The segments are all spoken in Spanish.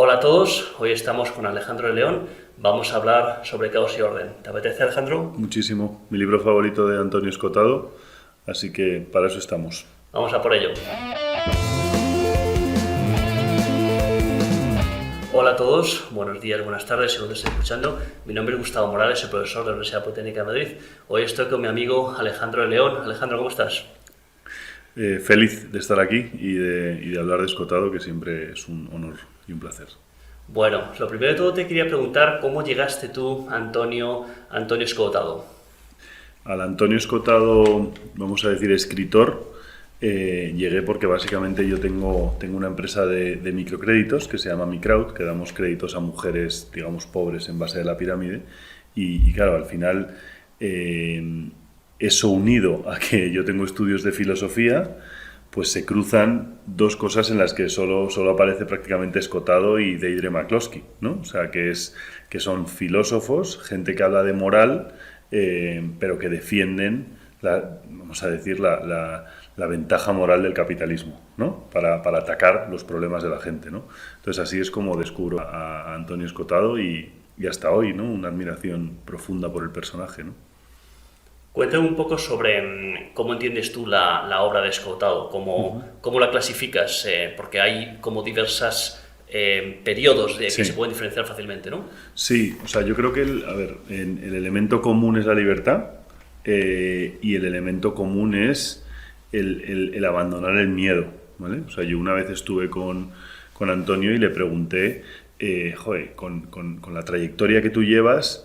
Hola a todos, hoy estamos con Alejandro de León, vamos a hablar sobre caos y orden. ¿Te apetece, Alejandro? Muchísimo. Mi libro favorito de Antonio Escotado, así que para eso estamos. Vamos a por ello. Hola a todos, buenos días, buenas tardes, según te estés escuchando. Mi nombre es Gustavo Morales, soy profesor de la Universidad Politécnica de Madrid. Hoy estoy con mi amigo Alejandro de León. Alejandro, ¿cómo estás? Feliz de estar aquí y de hablar de Escotado, que siempre es un honor y un placer. Bueno, lo primero de todo te quería preguntar cómo llegaste tú, Antonio Escotado. Al Antonio Escotado, vamos a decir escritor, llegué porque básicamente yo tengo una empresa de microcréditos que se llama Microwd, que damos créditos a mujeres, digamos, pobres en base de la pirámide. Y claro, al final, eso unido a que yo tengo estudios de filosofía, pues se cruzan dos cosas en las que solo aparece prácticamente Escotado y Deirdre McCloskey, ¿no? O sea, que son filósofos, gente que habla de moral, pero que defienden, vamos a decir, la ventaja moral del capitalismo, ¿no? Para atacar los problemas de la gente, ¿no? Entonces así es como descubro a Antonio Escotado y hasta hoy, ¿no? Una admiración profunda por el personaje, ¿no? Cuéntame un poco sobre cómo entiendes tú la obra de Escotado, cómo la clasificas, porque hay como diversos periodos que se Sí. pueden diferenciar fácilmente, ¿no? Sí, o sea, yo creo que el elemento común es la libertad, y el elemento común es el abandonar el miedo, ¿vale? O sea, yo una vez estuve con Antonio y le pregunté, joder, con la trayectoria que tú llevas,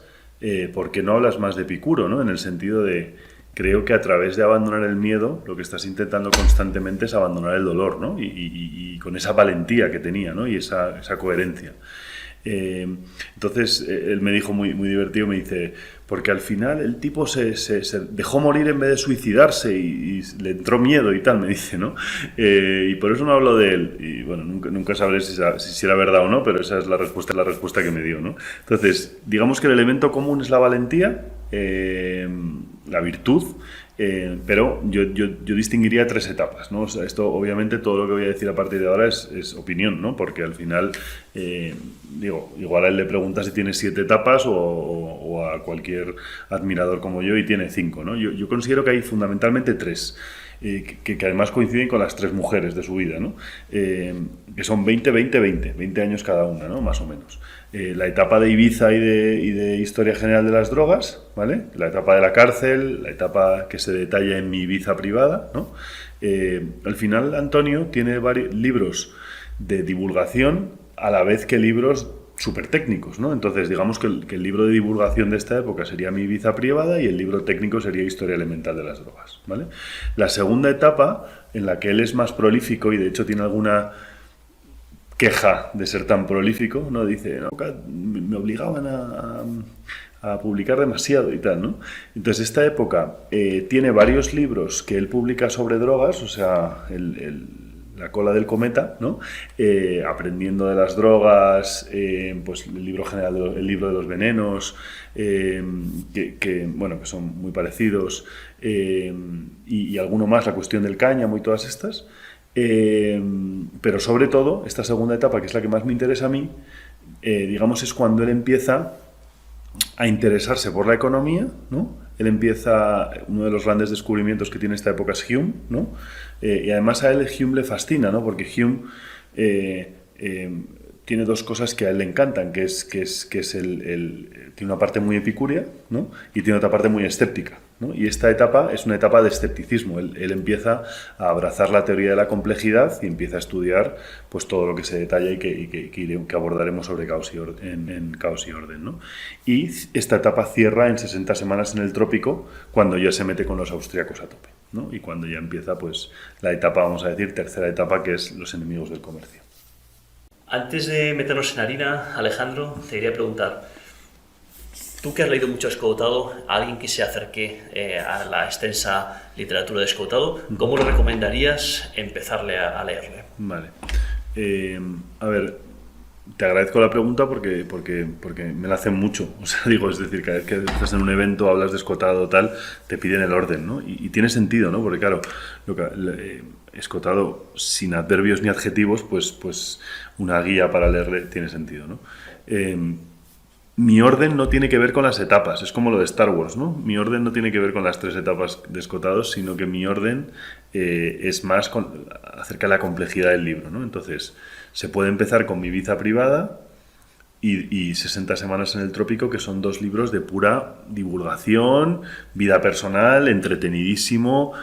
¿por qué no hablas más de Epicuro, ¿no? En el sentido de, creo que a través de abandonar el miedo, lo que estás intentando constantemente es abandonar el dolor, ¿no? Y con esa valentía que tenía, ¿no? Y esa coherencia. Entonces él me dijo muy divertido, me dice, porque al final el tipo se dejó morir en vez de suicidarse y le entró miedo y tal, me dice, ¿no? Y por eso no hablo de él. Y bueno, nunca sabré si era verdad o no, pero esa es la respuesta que me dio, ¿no? Entonces, digamos que el elemento común es la valentía, la virtud, pero yo distinguiría tres etapas, ¿no? O sea, esto, obviamente, todo lo que voy a decir a partir de ahora es opinión, ¿no? Porque al final, digo, igual a él le pregunta si tiene 7 etapas o a cualquier admirador como yo y tiene 5, ¿no? Yo considero que hay fundamentalmente 3. Que además coinciden con las 3 mujeres de su vida, ¿no? Que son 20 años cada una, ¿no? Más o menos. La etapa de Ibiza y de historia general de las drogas, ¿vale? La etapa de la cárcel, la etapa que se detalla en mi Ibiza privada, ¿no? Al final, Antonio tiene varios libros de divulgación a la vez que libros súper técnicos, ¿no? Entonces, digamos que el libro de divulgación de esta época sería Mi Ibiza privada y el libro técnico sería Historia elemental de las drogas, ¿vale? La segunda etapa, en la que él es más prolífico y de hecho tiene alguna queja de ser tan prolífico, ¿no? Dice, no, me obligaban a publicar demasiado y tal, ¿no? Entonces, esta época tiene varios libros que él publica sobre drogas, o sea, la cola del cometa, ¿no? Aprendiendo de las drogas, pues el libro general, el libro de los venenos, bueno, que son muy parecidos, y alguno más, la cuestión del cáñamo y todas estas. Pero sobre todo, esta segunda etapa, que es la que más me interesa a mí, digamos, es cuando él empieza a interesarse por la economía, ¿no? Él empieza, uno de los grandes descubrimientos que tiene esta época es Hume, ¿no? Y además a él Hume le fascina, ¿no? Porque Hume tiene dos cosas que a él le encantan, que es tiene una parte muy epicúrea, ¿no? Y tiene otra parte muy escéptica, ¿no? Y esta etapa es una etapa de escepticismo. Él empieza a abrazar la teoría de la complejidad y empieza a estudiar, pues, todo lo que se detalla y que abordaremos sobre caos y orden, en Caos y Orden, ¿no? Y esta etapa cierra en 60 semanas en el trópico, cuando ya se mete con los austríacos a tope, ¿no? Y cuando ya empieza, pues, la etapa, vamos a decir, tercera etapa, que es los enemigos del comercio. Antes de meternos en harina, Alejandro, te quería preguntar, tú que has leído mucho Escotado, a alguien que se acerque a la extensa literatura de Escotado, ¿cómo le recomendarías empezarle a leerle? Vale. A ver, te agradezco la pregunta porque me la hacen mucho. O sea, digo, es decir, cada vez que estás en un evento, hablas de escotado, tal, te piden el orden, ¿no? Y tiene sentido, ¿no? Porque claro, escotado sin adverbios ni adjetivos, pues una guía para leerle tiene sentido, ¿no? Mi orden no tiene que ver con las etapas, es como lo de Star Wars, ¿no? Mi orden no tiene que ver con las 3 etapas de escotados, sino que mi orden es más acerca de la complejidad del libro, ¿no? Entonces, se puede empezar con Mi Ibiza privada y 60 semanas en el trópico, que son 2 libros de pura divulgación, vida personal, entretenidísimo,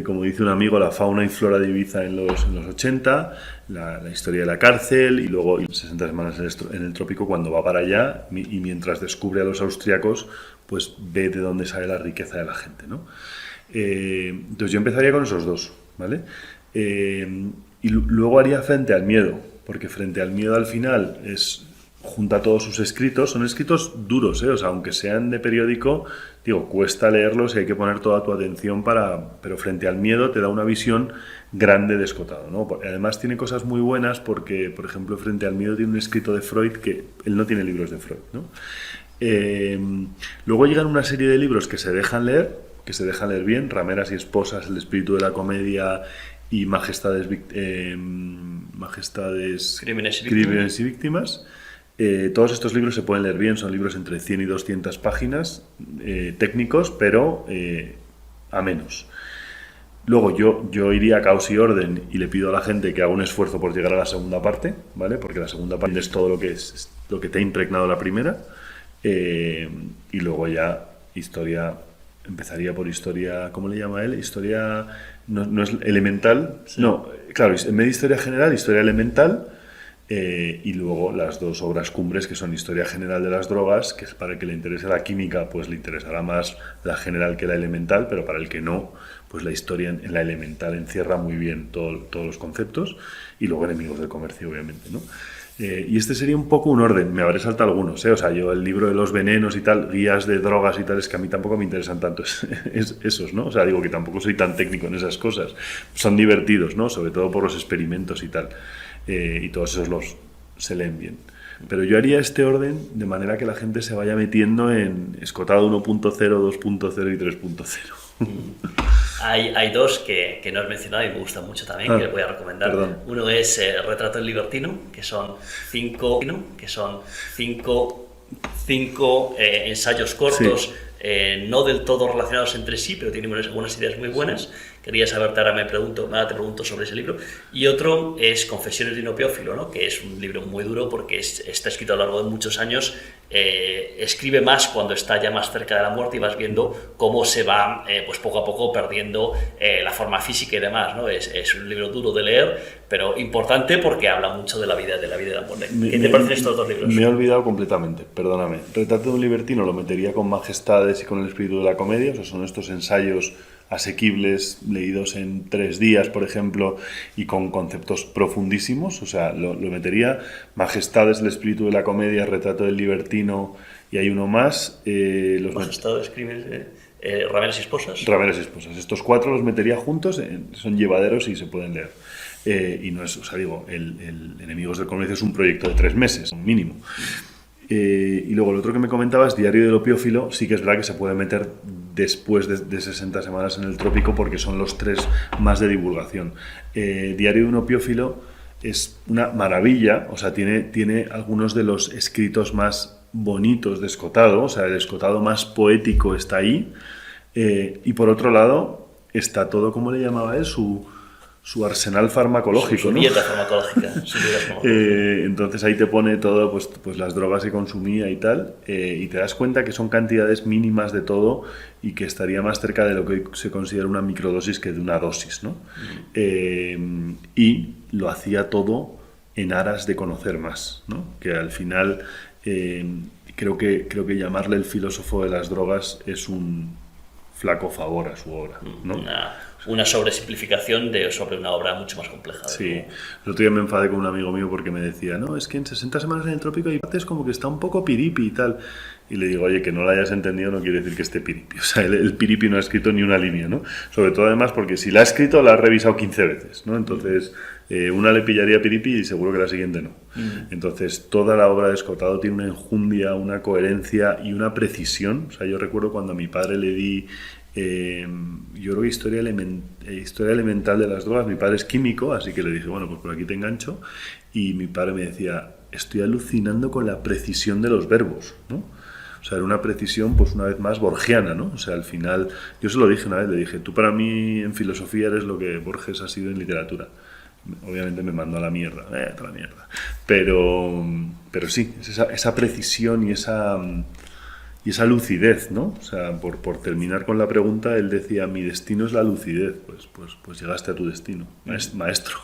como dice un amigo, la fauna y flora de Ibiza en los 80, la historia de la cárcel y luego 60 semanas en el trópico cuando va para allá y mientras descubre a los austriacos, pues ve de dónde sale la riqueza de la gente, ¿no? Entonces yo empezaría con esos 2, ¿vale? Y luego haría Frente al miedo, porque Frente al miedo al final junta todos sus escritos, son escritos duros, o sea, aunque sean de periódico, digo, cuesta leerlos y hay que poner toda tu atención pero Frente al miedo te da una visión grande de escotado, ¿no? Además tiene cosas muy buenas porque, por ejemplo, Frente al miedo tiene un escrito de Freud que él no tiene libros de Freud, ¿no? Luego llegan una serie de libros que se dejan leer bien, Rameras y esposas, El espíritu de la comedia y Majestades, Crímenes y víctimas. Todos estos libros se pueden leer bien, son libros entre 100 y 200 páginas, técnicos, pero a menos. Luego yo iría a Caos y Orden y le pido a la gente que haga un esfuerzo por llegar a la segunda parte, ¿vale? Porque la segunda parte es todo lo que te ha impregnado la primera. Y luego ya empezaría por historia, ¿cómo le llama él? Historia, no es elemental, sí. No, claro, en vez de historia general, historia elemental. Y luego las 2 obras cumbres que son Historia General de las Drogas, que es para el que le interese la química, pues le interesará más la general que la elemental, pero para el que no, pues la historia en la elemental encierra muy bien todos los conceptos, y luego Enemigos del Comercio, obviamente, ¿no? Y este sería un poco un orden, me habré saltado algunos, o sea, yo el libro de los venenos y tal, guías de drogas y tal, es que a mí tampoco me interesan tanto esos, ¿no? O sea, digo que tampoco soy tan técnico en esas cosas, son divertidos, ¿no? Sobre todo por los experimentos y tal. Y todos esos se leen bien. Pero yo haría este orden de manera que la gente se vaya metiendo en escotado 1.0, 2.0 y 3.0. Hay 2 que no has mencionado y me gustan mucho también, que les voy a recomendar. Perdón. Uno es Retrato del Libertino, que son 5 ensayos cortos, sí. No del todo relacionados entre sí, pero tienen algunas ideas muy buenas. Sí. Quería saberte, ahora te pregunto sobre ese libro. Y otro es Confesiones de un opiófilo, ¿no? Que es un libro muy duro porque está escrito a lo largo de muchos años. Escribe más cuando está ya más cerca de la muerte y vas viendo cómo se va pues poco a poco perdiendo la forma física y demás, ¿no? Es un libro duro de leer, pero importante porque habla mucho de la vida y de la muerte. ¿Qué te parecen estos 2 libros? Me he olvidado completamente, perdóname. Retrato de un libertino lo metería con Majestades y con El espíritu de la comedia, o sea, son estos ensayos asequibles, leídos en 3 días, por ejemplo, y con conceptos profundísimos, o sea, lo metería. Majestades, El espíritu de la comedia, Retrato del libertino, y hay uno más. Majestades, Crímenes, Rameras y esposas. Rameras y esposas. Estos 4 los metería juntos, son llevaderos y se pueden leer. Y no es, o sea, digo, el Enemigos del Comercio es un proyecto de 3 meses, un mínimo. Y luego el otro que me comentabas, Diario del opiófilo, sí que es verdad que se puede meter después de 60 semanas en el trópico porque son los 3 más de divulgación. Diario de un opiófilo es una maravilla, o sea, tiene algunos de los escritos más bonitos de escotado, o sea, el escotado más poético está ahí. Y por otro lado está todo, ¿cómo le llamaba él? Su arsenal farmacológico, su dieta farmacológica. Entonces ahí te pone todo, pues las drogas que consumía y tal, y te das cuenta que son cantidades mínimas de todo y que estaría más cerca de lo que se considera una microdosis que de una dosis, ¿no? Y lo hacía todo en aras de conocer más, ¿no? Que al final creo que llamarle el filósofo de las drogas es un flaco favor a su obra, ¿no? Una sobresimplificación sobre una obra mucho más compleja. Sí, el otro día me enfadé con un amigo mío porque me decía, no, es que en 60 semanas en el trópico hay partes como que está un poco piripi y tal. Y le digo, oye, que no lo hayas entendido no quiere decir que esté piripi. O sea, el piripi no ha escrito ni una línea, ¿no? Sobre todo además porque si la ha escrito la ha revisado 15 veces, ¿no? Entonces, una le pillaría piripi y seguro que la siguiente no. Entonces, toda la obra de Escotado tiene una enjundia, una coherencia y una precisión. O sea, yo recuerdo cuando a mi padre le di, yo creo que historia elemental de las drogas. Mi padre es químico, así que le dije, bueno, pues por aquí te engancho. Y mi padre me decía, estoy alucinando con la precisión de los verbos, ¿no? O sea, era una precisión, pues una vez más, borgiana, ¿no? O sea, al final, yo se lo dije una vez, le dije, tú para mí en filosofía eres lo que Borges ha sido en literatura. Obviamente me mandó a la mierda, a la mierda. Pero sí, es esa precisión y esa lucidez, ¿no? O sea, por terminar con la pregunta, él decía, mi destino es la lucidez. Pues llegaste a tu destino, maestro.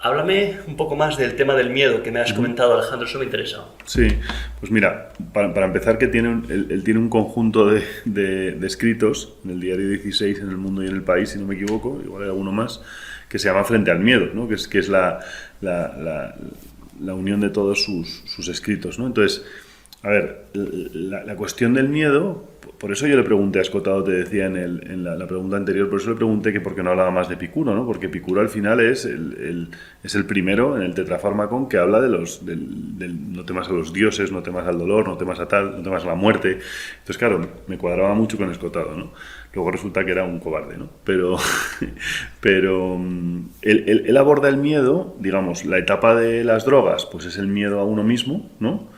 Háblame un poco más del tema del miedo que me has comentado, Alejandro, eso me interesa. Sí, pues mira, para empezar que él tiene un conjunto de escritos en el Diario 16, en El Mundo y en El País, si no me equivoco, igual hay alguno más, que se llama Frente al Miedo, ¿no? que es la unión de todos sus escritos, ¿no? Entonces, a ver, la cuestión del miedo, por eso yo le pregunté a Escotado, te decía en la pregunta anterior, por eso le pregunté que por qué no hablaba más de Epicuro, ¿no? Porque Epicuro al final es el primero en el Tetrafármacon que habla del no temas a los dioses, no temas al dolor, no temas a tal, no temas a la muerte. Entonces, claro, me cuadraba mucho con Escotado, ¿no? Luego resulta que era un cobarde, ¿no? Pero él aborda el miedo, digamos, la etapa de las drogas, pues es el miedo a uno mismo, ¿no?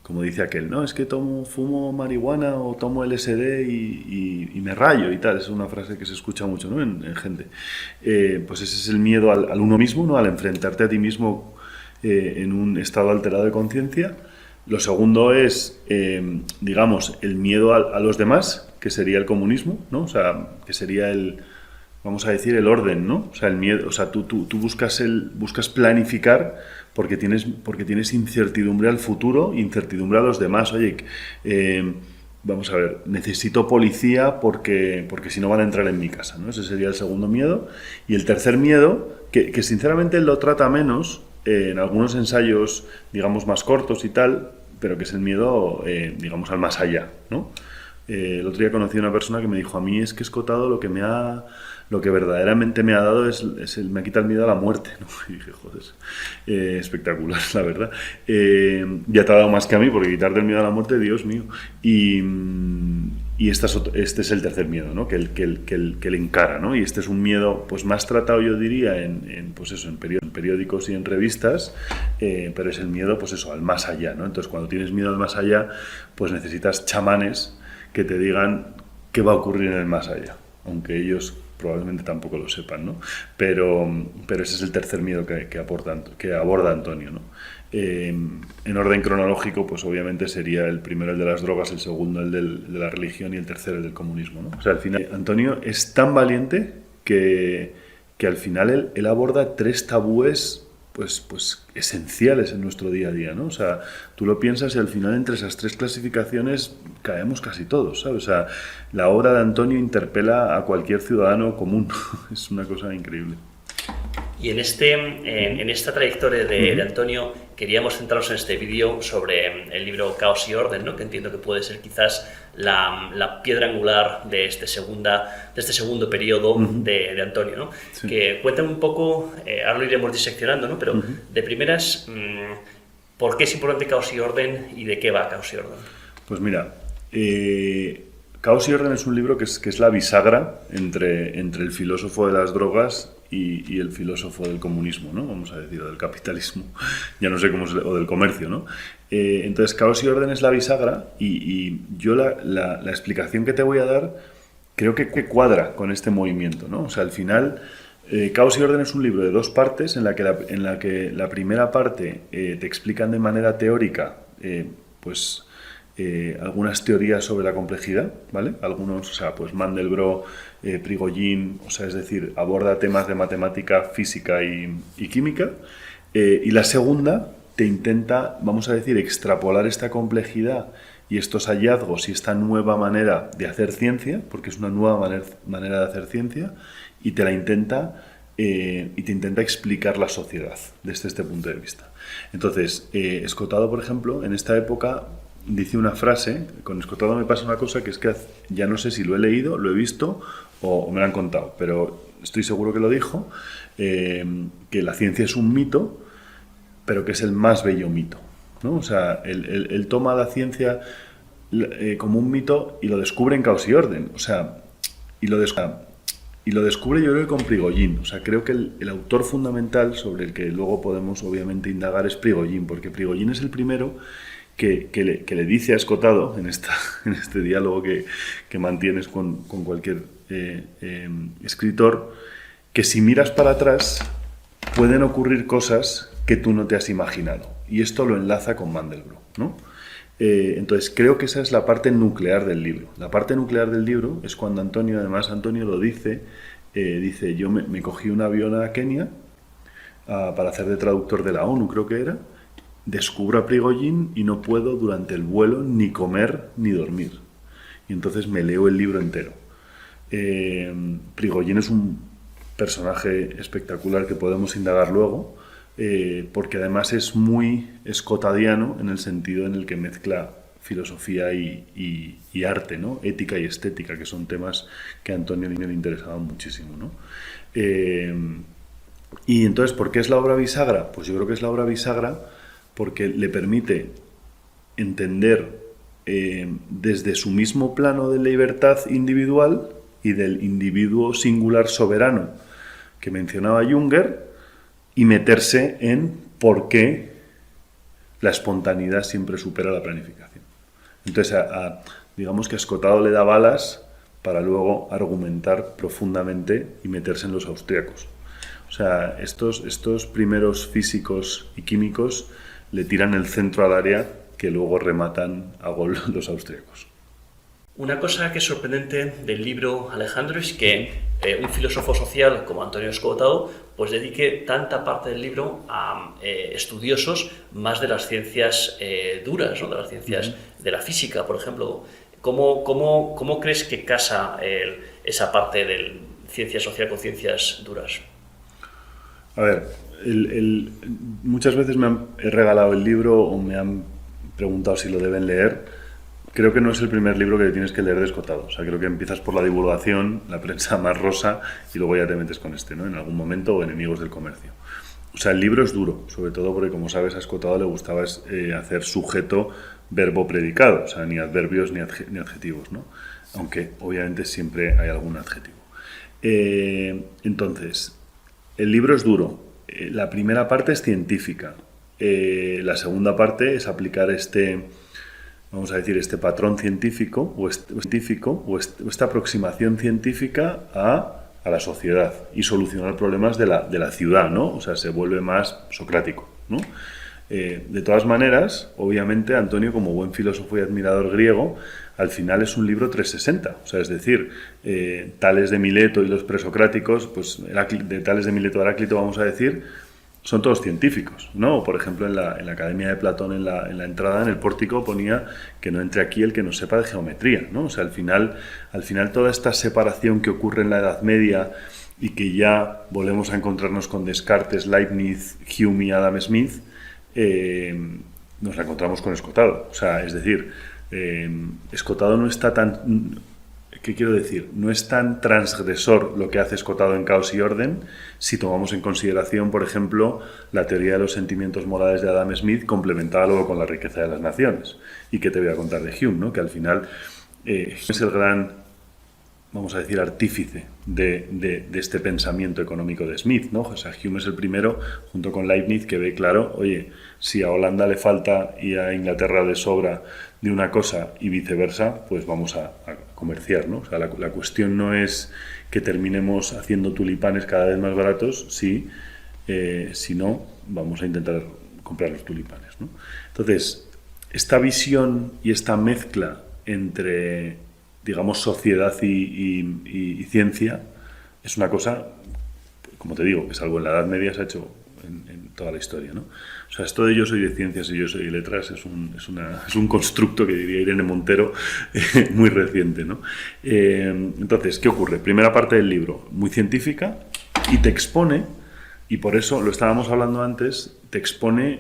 Como dice aquel, no, es que fumo marihuana o tomo LSD y me rayo y tal. Es una frase que se escucha mucho, ¿no? en gente. Pues ese es el miedo al uno mismo, ¿no? Al enfrentarte a ti mismo en un estado alterado de conciencia. Lo segundo es, digamos, el miedo a los demás, que sería el comunismo, ¿no? O sea, que sería vamos a decir, el orden, ¿no? O sea, el miedo, o sea, tú buscas planificar porque tienes incertidumbre al futuro, incertidumbre a los demás. Oye, vamos a ver, necesito policía porque si no van a entrar en mi casa, ¿no? Ese sería el segundo miedo. Y el tercer miedo, que sinceramente lo trata menos en algunos ensayos, digamos, más cortos y tal, pero que es el miedo, digamos, al más allá, ¿no? El otro día conocí a una persona que me dijo, a mí es que Escotado lo que verdaderamente me ha dado me ha quitado el miedo a la muerte, ¿no? Y dije, joder, espectacular, la verdad. Ya te ha dado más que a mí, porque quitarte el miedo a la muerte, Dios mío. Y este es el tercer miedo, ¿no? que él encara, ¿no? Y este es un miedo, pues más tratado, yo diría, en periódicos y en revistas, pero es el miedo, pues eso, al más allá, ¿no? Entonces, cuando tienes miedo al más allá, pues necesitas chamanes que te digan qué va a ocurrir en el más allá, aunque ellos probablemente tampoco lo sepan, ¿no? Pero ese es el tercer miedo que aborda Antonio, ¿no? En orden cronológico, pues obviamente sería el primero el de las drogas, el segundo el de la religión y el tercero el del comunismo, ¿no? O sea, al final Antonio es tan valiente que al final él aborda tres tabúes pues esenciales en nuestro día a día, ¿no? O sea, tú lo piensas y al final entre esas tres clasificaciones caemos casi todos, ¿sabes? O sea, la obra de Antonio interpela a cualquier ciudadano común. Es una cosa increíble. Y en esta trayectoria de Antonio queríamos centrarnos en este vídeo sobre el libro Caos y Orden, ¿no? Que entiendo que puede ser quizás la piedra angular de este segundo periodo de Antonio, ¿no? Sí. Que cuéntame un poco, ahora lo iremos diseccionando, ¿no? Pero de primeras, ¿por qué es importante Caos y Orden y de qué va Caos y Orden? Pues mira, Caos y Orden es un libro que es la bisagra entre el filósofo de las drogas y el filósofo del comunismo, ¿no? Vamos a decir, o del capitalismo, ya no sé cómo o del comercio, ¿no? Entonces, Caos y Orden es la bisagra y yo la explicación que te voy a dar creo que cuadra con este movimiento, ¿no? O sea, al final, Caos y Orden es un libro de dos partes en la que la primera parte te explican de manera teórica, algunas teorías sobre la complejidad, ¿vale? Algunos, o sea, pues Mandelbrot, Prigogine, o sea, es decir, aborda temas de matemática, física y química. Y la segunda te intenta, vamos a decir, extrapolar esta complejidad y estos hallazgos y esta nueva manera de hacer ciencia, porque es una nueva manera de hacer ciencia, y te intenta explicar la sociedad desde este punto de vista. Entonces, Escotado, por ejemplo, en esta época dice una frase, con Escotado me pasa una cosa que es que ya no sé si lo he leído, lo he visto o me lo han contado, pero estoy seguro que lo dijo, que la ciencia es un mito, pero que es el más bello mito, ¿no? O sea, él toma la ciencia como un mito y lo descubre en Caos y Orden, o sea, y lo descubre yo creo que con Prigogine. O sea, creo que el autor fundamental sobre el que luego podemos obviamente indagar es Prigogine, porque Prigogine es el primero que le dice a Escotado, en este diálogo que mantienes con cualquier escritor, que si miras para atrás pueden ocurrir cosas que tú no te has imaginado. Y esto lo enlaza con Mandelbrot, ¿no? Entonces, creo que esa es la parte nuclear del libro. La parte nuclear del libro es cuando Antonio lo dice, yo me cogí un avión a Kenia para hacer de traductor de la ONU, creo que era, descubro a Prigogine y no puedo durante el vuelo ni comer ni dormir. Y entonces me leo el libro entero. Prigogine es un personaje espectacular que podemos indagar luego, porque además es muy escotadiano en el sentido en el que mezcla filosofía y arte, ¿no? Ética y estética, que son temas que a Antonio le interesaban muchísimo, ¿no? Y entonces, ¿por qué es la obra bisagra? Pues yo creo que es la obra bisagra porque le permite entender desde su mismo plano de libertad individual y del individuo singular soberano que mencionaba Junger y meterse en por qué la espontaneidad siempre supera la planificación. Entonces, digamos que a Escotado le da balas para luego argumentar profundamente y meterse en los austríacos. O sea, estos primeros físicos y químicos le tiran el centro al área que luego rematan a gol los austríacos. Una cosa que es sorprendente del libro, Alejandro, es que un filósofo social como Antonio Escotado pues dedique tanta parte del libro a estudiosos más de las ciencias duras, ¿no? De las ciencias de la física, por ejemplo. ¿Cómo crees que casa esa parte de ciencia social con ciencias duras? A ver, muchas veces he regalado el libro o me han preguntado si lo deben leer. Creo que no es el primer libro que tienes que leer de Escotado. O sea, creo que empiezas por la divulgación, la prensa más rosa, y luego ya te metes con ¿no? En algún momento, o Enemigos del Comercio. O sea, el libro es duro, sobre todo porque, como sabes, a Escotado le gustaba hacer sujeto, verbo, predicado. O sea, ni adverbios ni adjetivos, ¿no? Aunque, obviamente, siempre hay algún adjetivo. Entonces, el libro es duro. La primera parte es científica. La segunda parte es aplicar vamos a decir, este patrón científico o esta aproximación científica a la sociedad y solucionar problemas de la ciudad, ¿no? O sea, se vuelve más socrático, ¿no? De todas maneras, obviamente, Antonio, como buen filósofo y admirador griego, al final es un libro 360. O sea, es decir, Tales de Mileto y los presocráticos, pues de Tales de Mileto a Heráclito, vamos a decir, son todos científicos, ¿no? Por ejemplo, en la Academia de Platón, en la entrada, en el pórtico, ponía que no entre aquí el que no sepa de geometría, ¿no? O sea, al final toda esta separación que ocurre en la Edad Media y que ya volvemos a encontrarnos con Descartes, Leibniz, Hume y Adam Smith, nos la encontramos con Escotado. O sea, es decir, Escotado no está tan... ¿Qué quiero decir? No es tan transgresor lo que hace Escotado en Caos y Orden si tomamos en consideración, por ejemplo, la teoría de los sentimientos morales de Adam Smith complementada luego con la riqueza de las naciones. ¿Y qué te voy a contar de Hume, ¿no? Que al final es el gran, vamos a decir, artífice de este pensamiento económico de Smith, ¿no? O sea, Hume es el primero, junto con Leibniz, que ve claro, oye, si a Holanda le falta y a Inglaterra le sobra de una cosa y viceversa, pues vamos a comerciar, ¿no? O sea, la cuestión no es que terminemos haciendo tulipanes cada vez más baratos, si no, vamos a intentar comprar los tulipanes, ¿no? Entonces, esta visión y esta mezcla entre, digamos, sociedad y ciencia es una cosa, como te digo, que salvo en la Edad Media se ha hecho en toda la historia, ¿no? O sea, esto de yo soy de ciencias y yo soy de letras es un constructo que diría Irene Montero muy reciente, ¿no? Entonces, ¿qué ocurre? Primera parte del libro, muy científica, y te expone, y por eso lo estábamos hablando antes, te expone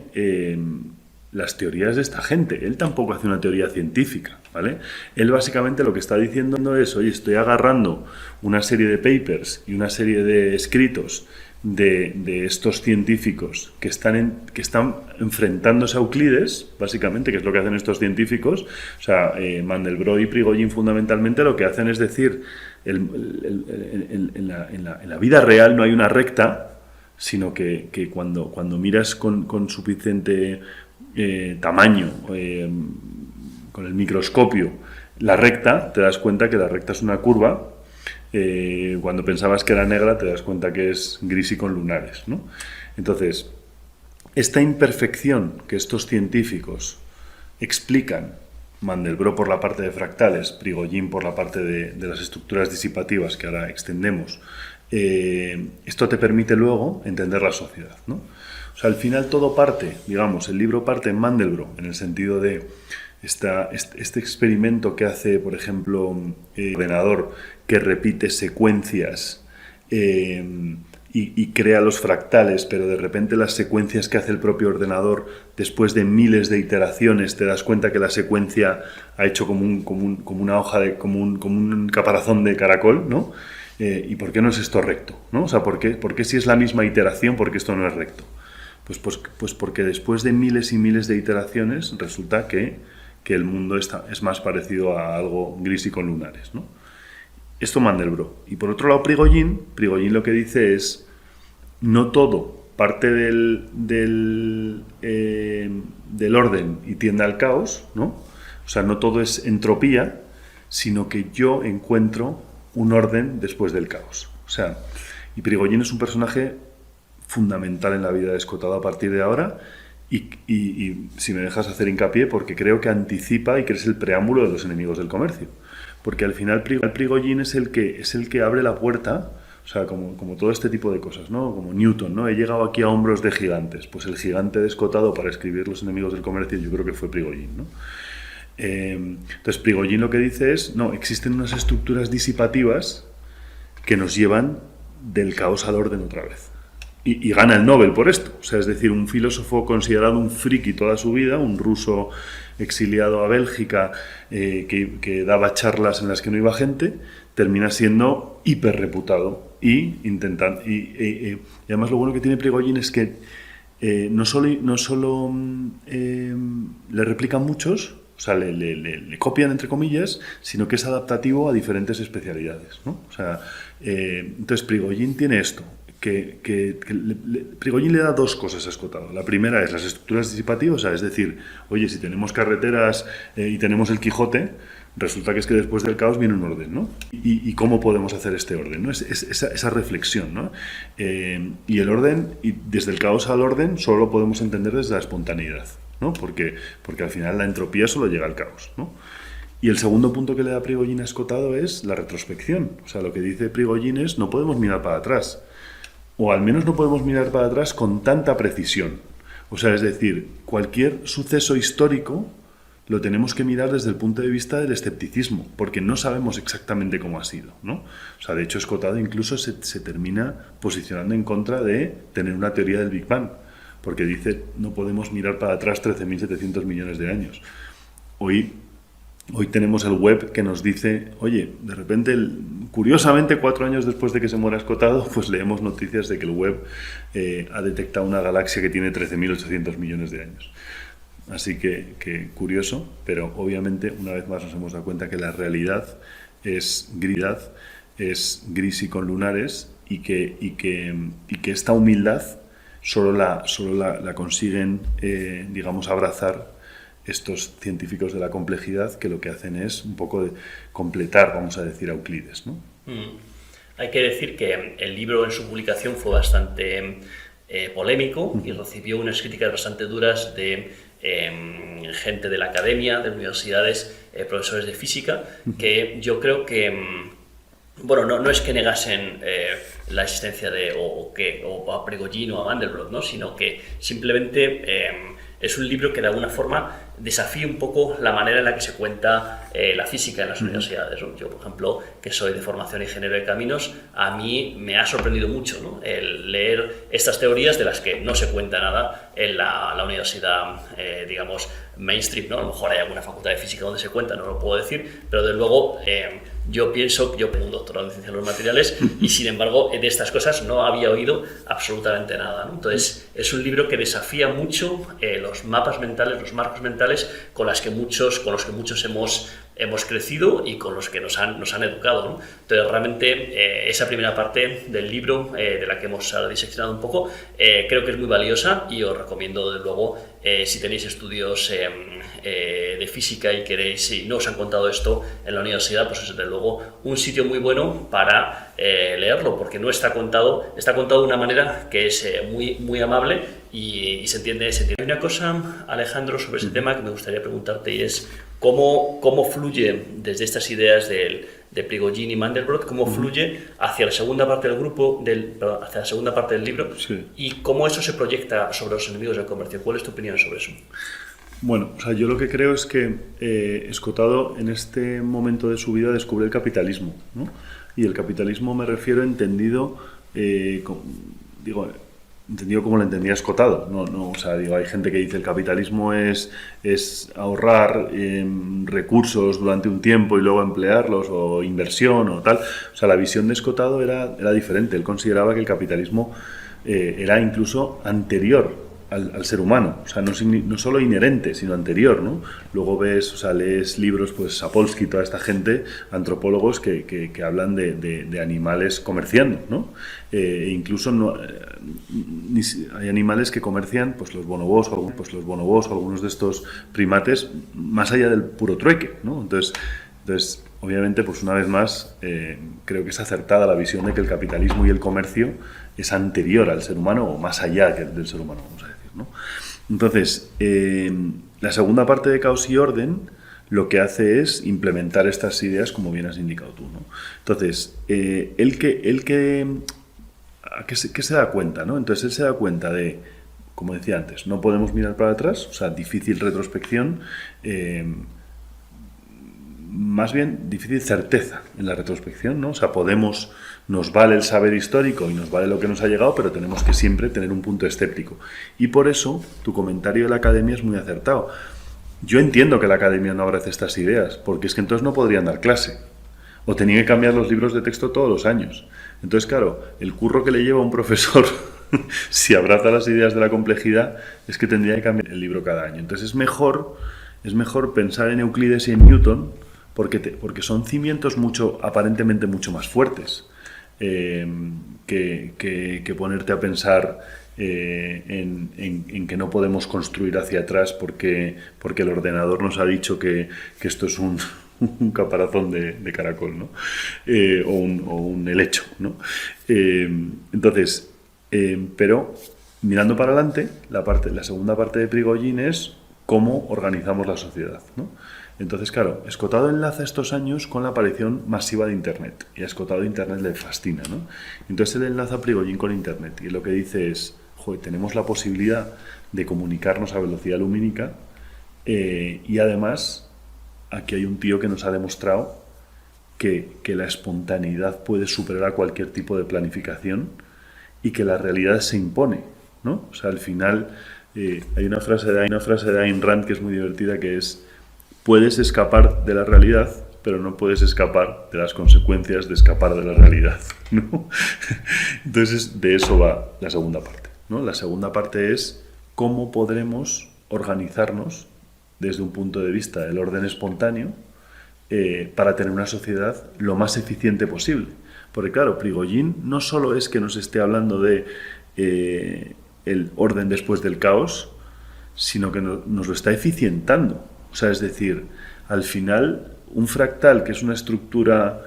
las teorías de esta gente. Él tampoco hace una teoría científica, ¿vale? Él básicamente lo que está diciendo es, oye, estoy agarrando una serie de papers y una serie de escritos de estos científicos que están enfrentándose a Euclides, básicamente, que es lo que hacen estos científicos. O sea, Mandelbrot y Prigogine fundamentalmente lo que hacen es decir, en la vida real no hay una recta, sino que cuando miras con suficiente tamaño, con el microscopio, la recta, te das cuenta que la recta es una curva. Cuando pensabas que era negra, te das cuenta que es gris y con lunares, ¿no? Entonces, esta imperfección que estos científicos explican, Mandelbrot por la parte de fractales, Prigogine por la parte de las estructuras disipativas que ahora extendemos, esto te permite luego entender la sociedad, ¿no? O sea, al final todo parte, digamos, el libro parte en Mandelbrot, en el sentido de este experimento que hace, por ejemplo, el ordenador, que repite secuencias y crea los fractales, pero de repente las secuencias que hace el propio ordenador, después de miles de iteraciones, te das cuenta que la secuencia ha hecho como una hoja, como un caparazón de caracol, ¿no? ¿Y por qué no es esto recto, ¿no? O sea, ¿por qué si es la misma iteración, por qué esto no es recto? Pues porque después de miles y miles de iteraciones resulta que el mundo es más parecido a algo gris y con lunares, ¿no? Esto Mandelbrot. Y por otro lado Prigogine lo que dice es, no todo parte del orden y tiende al caos, ¿no? O sea, no todo es entropía, sino que yo encuentro un orden después del caos. O sea, y Prigogine es un personaje fundamental en la vida de Escotado a partir de ahora, y si me dejas hacer hincapié, porque creo que anticipa y que es el preámbulo de los enemigos del comercio. Porque al final Prigogine es el que abre la puerta, o sea, como todo este tipo de cosas, ¿no? Como Newton, ¿no? He llegado aquí a hombros de gigantes. Pues el gigante de Escotado para escribir los enemigos del comercio yo creo que fue Prigogine, ¿no? Entonces Prigogine lo que dice es, no, existen unas estructuras disipativas que nos llevan del caos al orden otra vez. Y gana el Nobel por esto. O sea, es decir, un filósofo considerado un friki toda su vida, un ruso exiliado a Bélgica, que daba charlas en las que no iba gente, termina siendo hiper reputado y además lo bueno que tiene Prigogine es que no solo le replican muchos, o sea, le copian entre comillas, sino que es adaptativo a diferentes especialidades, ¿no? O sea, entonces Prigogine tiene esto. Prigogine le da dos cosas a Escotado. La primera es las estructuras disipativas, o sea, es decir, oye, si tenemos carreteras y tenemos el Quijote, resulta que es que después del caos viene un orden, ¿no? ¿Y cómo podemos hacer este orden, ¿no? Esa reflexión, ¿no? Y el orden, y desde el caos al orden, solo lo podemos entender desde la espontaneidad, ¿no? Porque al final la entropía solo llega al caos, ¿no? Y el segundo punto que le da Prigogine a Escotado es la retrospección. O sea, lo que dice Prigogine es no podemos mirar para atrás. O al menos no podemos mirar para atrás con tanta precisión. O sea, es decir, cualquier suceso histórico lo tenemos que mirar desde el punto de vista del escepticismo, porque no sabemos exactamente cómo ha sido, ¿no? O sea, de hecho, Escotado incluso se termina posicionando en contra de tener una teoría del Big Bang, porque dice, no podemos mirar para atrás 13.700 millones de años. Hoy tenemos el web que nos dice, oye, de repente, curiosamente, 4 años después de que se muera Escotado, pues leemos noticias de que el web ha detectado una galaxia que tiene 13.800 millones de años. Así que curioso, pero obviamente una vez más nos hemos dado cuenta que la realidad es gris y con lunares y que esta humildad solo la consiguen, digamos, abrazar estos científicos de la complejidad, que lo que hacen es un poco de completar, vamos a decir, a Euclides, ¿no? Hay que decir que el libro en su publicación fue bastante polémico y recibió unas críticas bastante duras de gente de la academia, de universidades, profesores de física, que yo creo que, bueno, no es que negasen la existencia de o a Prigogine o a Mandelbrot, ¿no? Sino que simplemente es un libro que de alguna forma desafía un poco la manera en la que se cuenta la física en las universidades, ¿no? Yo, por ejemplo, que soy de formación ingeniero de caminos, a mí me ha sorprendido mucho, ¿no?, el leer estas teorías de las que no se cuenta nada en la universidad, digamos, mainstream, ¿no? A lo mejor hay alguna facultad de física donde se cuenta, no lo puedo decir, pero de luego yo tengo un doctorado en ciencia de los materiales y sin embargo de estas cosas no había oído absolutamente nada, ¿no? Entonces es un libro que desafía mucho los mapas mentales, los marcos mentales con los que muchos hemos crecido y con los que nos han educado, ¿no? Entonces realmente esa primera parte del libro, de la que hemos diseccionado un poco, creo que es muy valiosa y os recomiendo de luego, si tenéis estudios de física y queréis, y no os han contado esto en la universidad, pues es desde luego un sitio muy bueno para leerlo, porque no está contado de una manera que es muy amable y se entiende. Hay una cosa, Alejandro, sobre ese tema que me gustaría preguntarte, y es cómo fluye desde estas ideas de Prigogine y Mandelbrot, cómo fluye hacia la segunda parte del grupo, hacia la segunda parte del libro, sí, y cómo eso se proyecta sobre los enemigos del comercio. ¿Cuál es tu opinión sobre eso? Bueno, o sea, yo lo que creo es que Escotado en este momento de su vida descubre el capitalismo, ¿no? Y el capitalismo me refiero entendido como lo entendía Escotado. O sea, hay gente que dice el capitalismo es ahorrar recursos durante un tiempo y luego emplearlos, o inversión o tal. O sea, la visión de Escotado era diferente. Él consideraba que el capitalismo era incluso anterior al ser humano, o sea, no solo inherente, sino anterior, ¿no? Luego lees libros, pues Sapolsky, toda esta gente, antropólogos que hablan de animales comerciando, ¿no? Incluso hay animales que comercian, pues los bonobos, algunos de estos primates, más allá del puro trueque, ¿no? Entonces, obviamente, pues una vez más, creo que es acertada la visión de que el capitalismo y el comercio es anterior al ser humano, o más allá del ser humano, vamos a decir, ¿no? Entonces, la segunda parte de Caos y Orden lo que hace es implementar estas ideas, como bien has indicado tú, ¿no? Entonces, ¿qué se da cuenta, ¿no? Entonces, él se da cuenta de, como decía antes, no podemos mirar para atrás, o sea, difícil retrospección, más bien difícil certeza en la retrospección, ¿no? O sea, nos vale el saber histórico y nos vale lo que nos ha llegado, pero tenemos que siempre tener un punto escéptico. Y por eso tu comentario de la academia es muy acertado. Yo entiendo que la academia no abrace estas ideas, porque es que entonces no podrían dar clase, o tenían que cambiar los libros de texto todos los años. Entonces, claro, el curro que le lleva a un profesor si abraza las ideas de la complejidad es que tendría que cambiar el libro cada año. Entonces es mejor pensar en Euclides y en Newton, porque son cimientos aparentemente mucho más fuertes que ponerte a pensar en que no podemos construir hacia atrás porque el ordenador nos ha dicho que esto es un caparazón de caracol, ¿no? O un helecho, ¿no? Pero mirando para adelante, la segunda parte de Prigogine es cómo organizamos la sociedad, ¿no? Entonces, claro, Escotado enlaza estos años con la aparición masiva de Internet. Y a Escotado Internet le fascina, ¿no? Entonces él enlaza a Prigogine con Internet. Y lo que dice es, joder, tenemos la posibilidad de comunicarnos a velocidad lumínica y además aquí hay un tío que nos ha demostrado que la espontaneidad puede superar a cualquier tipo de planificación y que la realidad se impone, ¿no? O sea, al final hay una frase de Ayn Rand que es muy divertida, que es: puedes escapar de la realidad, pero no puedes escapar de las consecuencias de escapar de la realidad, ¿no? Entonces, de eso va la segunda parte, ¿no? La segunda parte es cómo podremos organizarnos desde un punto de vista del orden espontáneo para tener una sociedad lo más eficiente posible. Porque, claro, Prigogine no solo es que nos esté hablando de el orden después del caos, sino que nos lo está eficientando. O sea, es decir, al final, un fractal, que es una estructura,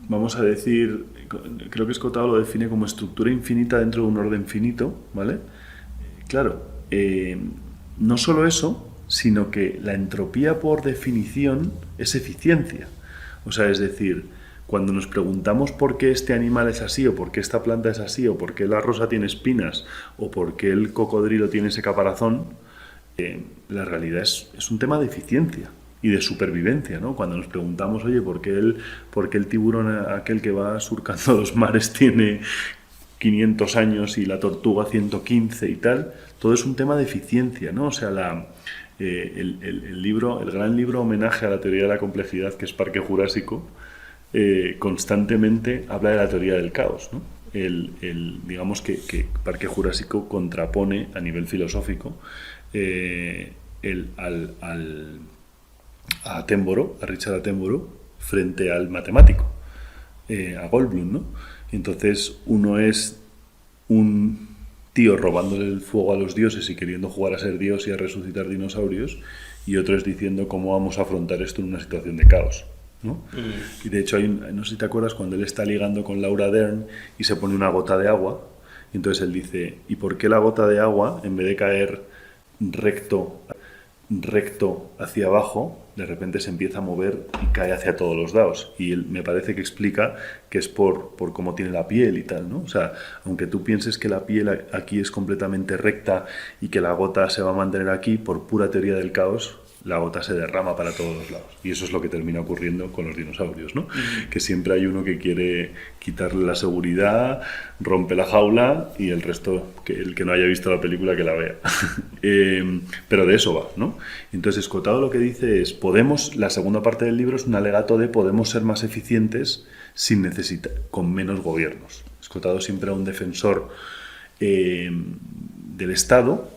vamos a decir, creo que Escotado lo define como estructura infinita dentro de un orden finito, ¿vale? Claro, no solo eso, sino que la entropía, por definición, es eficiencia. O sea, es decir, cuando nos preguntamos por qué este animal es así, o por qué esta planta es así, o por qué la rosa tiene espinas, o por qué el cocodrilo tiene ese caparazón, La realidad es un tema de eficiencia y de supervivencia, ¿no? Cuando nos preguntamos, oye, ¿por qué el tiburón aquel que va surcando los mares tiene 500 años y la tortuga 115 y tal? Todo es un tema de eficiencia, ¿no? O sea, el gran libro homenaje a la teoría de la complejidad, que es Parque Jurásico, constantemente habla de la teoría del caos, ¿no? Digamos que Parque Jurásico contrapone a nivel filosófico a Attenborough, a Richard Attenborough, frente al matemático, a Goldblum, ¿no? Y entonces uno es un tío robándole el fuego a los dioses y queriendo jugar a ser dios y a resucitar dinosaurios, y otro es diciendo cómo vamos a afrontar esto en una situación de caos, ¿no? Y de hecho, no sé si te acuerdas cuando él está ligando con Laura Dern y se pone una gota de agua, y entonces él dice, ¿y por qué la gota de agua, en vez de caer recto hacia abajo, de repente se empieza a mover y cae hacia todos los lados? Y él me parece que explica que es por cómo tiene la piel y tal, ¿no? O sea, aunque tú pienses que la piel aquí es completamente recta y que la gota se va a mantener aquí, por pura teoría del caos, la gota se derrama para todos los lados. Y eso es lo que termina ocurriendo con los dinosaurios, ¿no? Que siempre hay uno que quiere quitarle la seguridad, rompe la jaula, y el resto, el que no haya visto la película, que la vea. Pero de eso va, ¿no? Entonces, Escotado lo que dice es, la segunda parte del libro es un alegato de podemos ser más eficientes con menos gobiernos. Escotado siempre era un defensor del Estado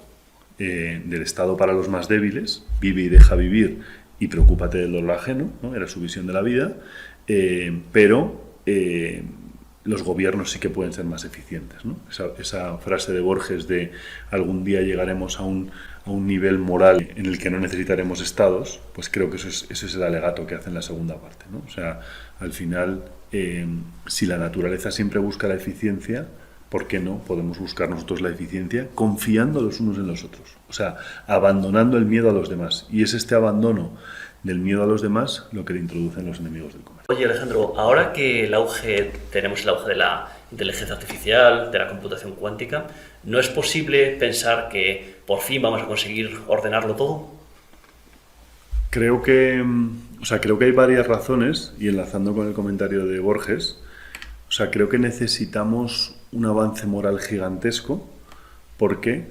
para los más débiles, vive y deja vivir y preocúpate del dolor ajeno, ¿no? Era su visión de la vida, pero los gobiernos sí que pueden ser más eficientes, ¿no? Esa frase de Borges de algún día llegaremos a un nivel moral en el que no necesitaremos estados, pues creo que ese es el alegato que hace en la segunda parte, ¿no? O sea, al final, si la naturaleza siempre busca la eficiencia, ¿por qué no podemos buscar nosotros la eficiencia confiando los unos en los otros? O sea, abandonando el miedo a los demás. Y es este abandono del miedo a los demás lo que le introducen los enemigos del comercio. Oye, Alejandro, ahora que tenemos el auge de la inteligencia artificial, de la computación cuántica, ¿no es posible pensar que por fin vamos a conseguir ordenarlo todo? Creo que hay varias razones, y enlazando con el comentario de Borges, creo que necesitamos un avance moral gigantesco, porque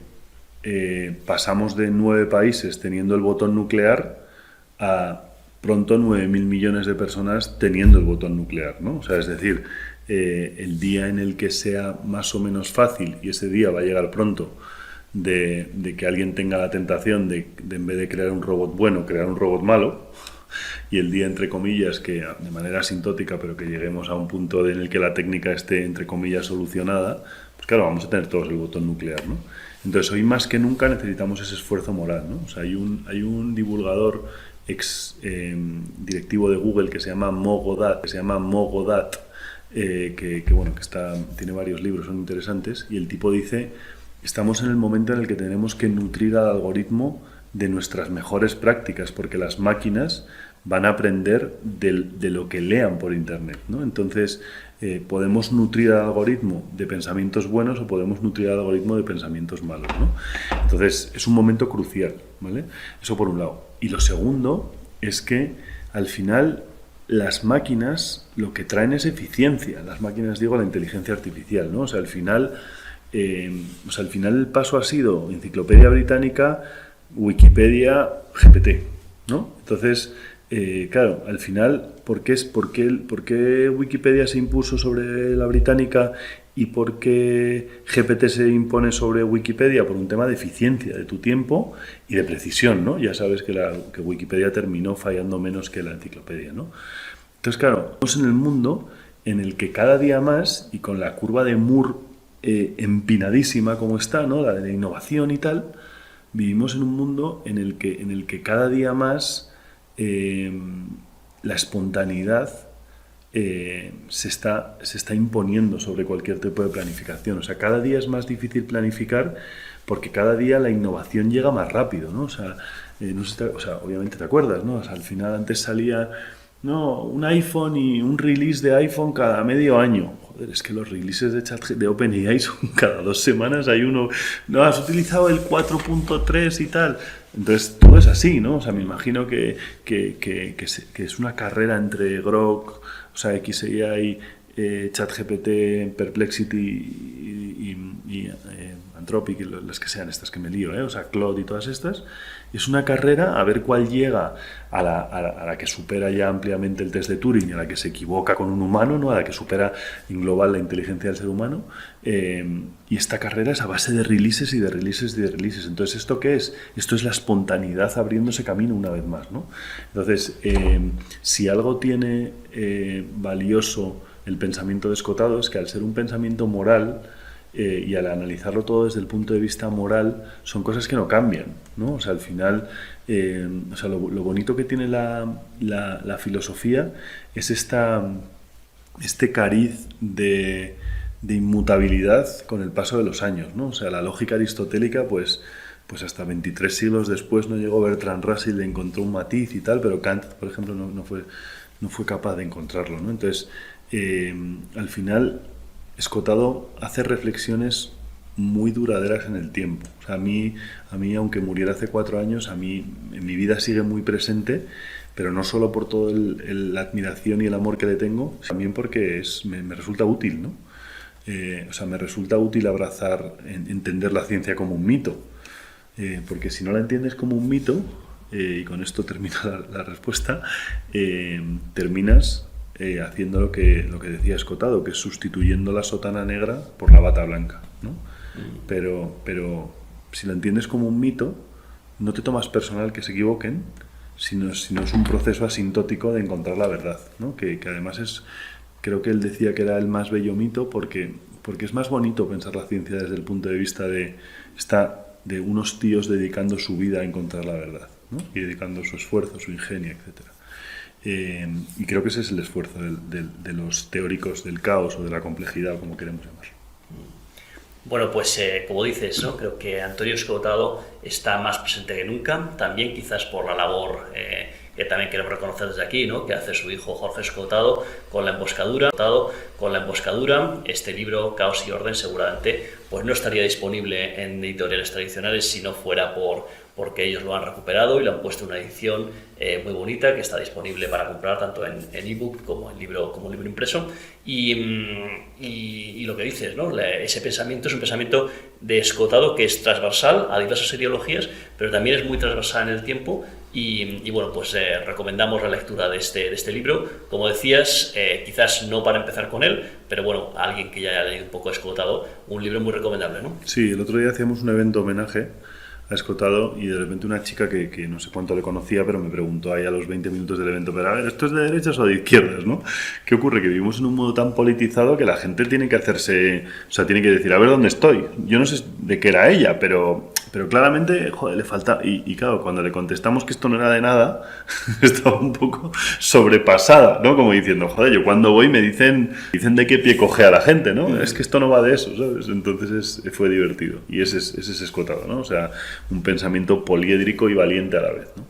pasamos de 9 países teniendo el botón nuclear a pronto 9.000 millones de personas teniendo el botón nuclear, ¿no? O sea, es decir, el día en el que sea más o menos fácil, y ese día va a llegar pronto, de que alguien tenga la tentación de en vez de crear un robot bueno, crear un robot malo, y el día, entre comillas, que de manera asintótica, pero que lleguemos a un punto en el que la técnica esté, entre comillas, solucionada, pues claro, vamos a tener todos el botón nuclear, ¿no? Entonces, hoy más que nunca necesitamos ese esfuerzo moral, ¿no? O sea, hay un divulgador directivo de Google que se llama Mo Godat, tiene varios libros, son interesantes, y el tipo dice, estamos en el momento en el que tenemos que nutrir al algoritmo de nuestras mejores prácticas, porque las máquinas van a aprender de lo que lean por Internet, ¿no? Entonces, podemos nutrir al algoritmo de pensamientos buenos o podemos nutrir al algoritmo de pensamientos malos, ¿no? Entonces, es un momento crucial, ¿vale? Eso por un lado. Y lo segundo es que, al final, las máquinas lo que traen es eficiencia. Las máquinas, digo, la inteligencia artificial, ¿no? O sea, al final el paso ha sido Enciclopedia Británica, Wikipedia, GPT, ¿no? Entonces, claro, al final, ¿por qué Wikipedia se impuso sobre la británica y por qué GPT se impone sobre Wikipedia? Por un tema de eficiencia de tu tiempo y de precisión, ¿no? Ya sabes que Wikipedia terminó fallando menos que la enciclopedia, ¿no? Entonces, claro, estamos en el mundo en el que cada día más, y con la curva de Moore empinadísima como está, ¿no? La de la innovación y tal, vivimos en un mundo en el que cada día más la espontaneidad se está imponiendo sobre cualquier tipo de planificación. O sea, cada día es más difícil planificar porque cada día la innovación llega más rápido, ¿no? O sea, obviamente te acuerdas, ¿no? O sea, al final antes salía no, un iPhone y un release de iPhone cada medio año. Joder, es que los releases de OpenAI son cada 2 semanas hay uno. No, has utilizado el 4.3 y tal. Entonces, todo es así, ¿no? O sea, me imagino que es una carrera entre Grok, o sea, XAI, ChatGPT, Perplexity y Anthropic, y las que sean estas que me lío, o sea, Claude y todas estas. Es una carrera a ver cuál llega a la que supera ya ampliamente el test de Turing, a la que se equivoca con un humano, ¿no? A la que supera en global la inteligencia del ser humano. Y esta carrera es a base de releases y de releases y de releases. Entonces, ¿esto qué es? Esto es la espontaneidad abriéndose camino una vez más, ¿no? Entonces, si algo tiene valioso el pensamiento descotado es que al ser un pensamiento moral, y al analizarlo todo desde el punto de vista moral, son cosas que no cambian, ¿no? O sea, al final, o sea, lo bonito que tiene la filosofía es este cariz de inmutabilidad con el paso de los años, ¿no? O sea, la lógica aristotélica, pues hasta 23 siglos después no llegó Bertrand Russell, le encontró un matiz y tal, pero Kant, por ejemplo, no fue capaz de encontrarlo, ¿no? Entonces, al final, Escotado hace reflexiones muy duraderas en el tiempo. O sea, a mí, aunque muriera hace 4 años, a mí en mi vida sigue muy presente, pero no solo por toda la admiración y el amor que le tengo, también porque me resulta útil, ¿no? O sea, me resulta útil entender la ciencia como un mito. Porque si no la entiendes como un mito, y con esto termina la respuesta, terminas haciendo lo que decía Escotado, que es sustituyendo la sotana negra por la bata blanca, ¿no? Pero si la entiendes como un mito, no te tomas personal que se equivoquen, sino es un proceso asintótico de encontrar la verdad, ¿no? Que además creo que él decía que era el más bello mito porque es más bonito pensar la ciencia desde el punto de vista de unos tíos dedicando su vida a encontrar la verdad, ¿no? Y dedicando su esfuerzo, su ingenio, etcétera. Y creo que ese es el esfuerzo de los teóricos del caos o de la complejidad, como queremos llamarlo. Bueno, pues como dices, ¿no? Creo que Antonio Escotado está más presente que nunca, también quizás por la labor que también queremos reconocer desde aquí, ¿no? Que hace su hijo Jorge Escotado con La Emboscadura. Este libro, Caos y Orden, seguramente pues no estaría disponible en editoriales tradicionales si no fuera porque ellos lo han recuperado y lo han puesto en una edición muy bonita que está disponible para comprar tanto en ebook como en libro impreso. Y lo que dices, ¿no? Ese pensamiento es un pensamiento de Escotado que es transversal a diversas ideologías, pero también es muy transversal en el tiempo. Y bueno, pues recomendamos la lectura de este libro. Como decías, quizás no para empezar con él, pero bueno, a alguien que ya haya leído un poco Escotado, un libro muy recomendable, ¿no? Sí, el otro día hacíamos un evento homenaje a Escotado y de repente una chica que no sé cuánto le conocía, pero me preguntó ahí a los 20 minutos del evento, pero a ver, ¿esto es de derechas o de izquierdas, no? ¿Qué ocurre? Que vivimos en un mundo tan politizado que la gente tiene que tiene que decir, a ver dónde estoy. Yo no sé de qué era ella, pero claramente, joder, le falta. Y claro, cuando le contestamos que esto no era de nada, estaba un poco sobrepasada, ¿no? Como diciendo, joder, yo cuando voy me dicen de qué pie cojea la gente, ¿no? Es que esto no va de eso, ¿sabes? Entonces fue divertido. Y ese es Escotado, ¿no? O sea, un pensamiento poliédrico y valiente a la vez, ¿no?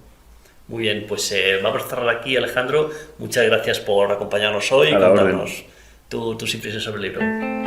Muy bien, pues vamos a cerrar aquí, Alejandro. Muchas gracias por acompañarnos hoy y A la contarnos orden. tus impresiones sobre el libro.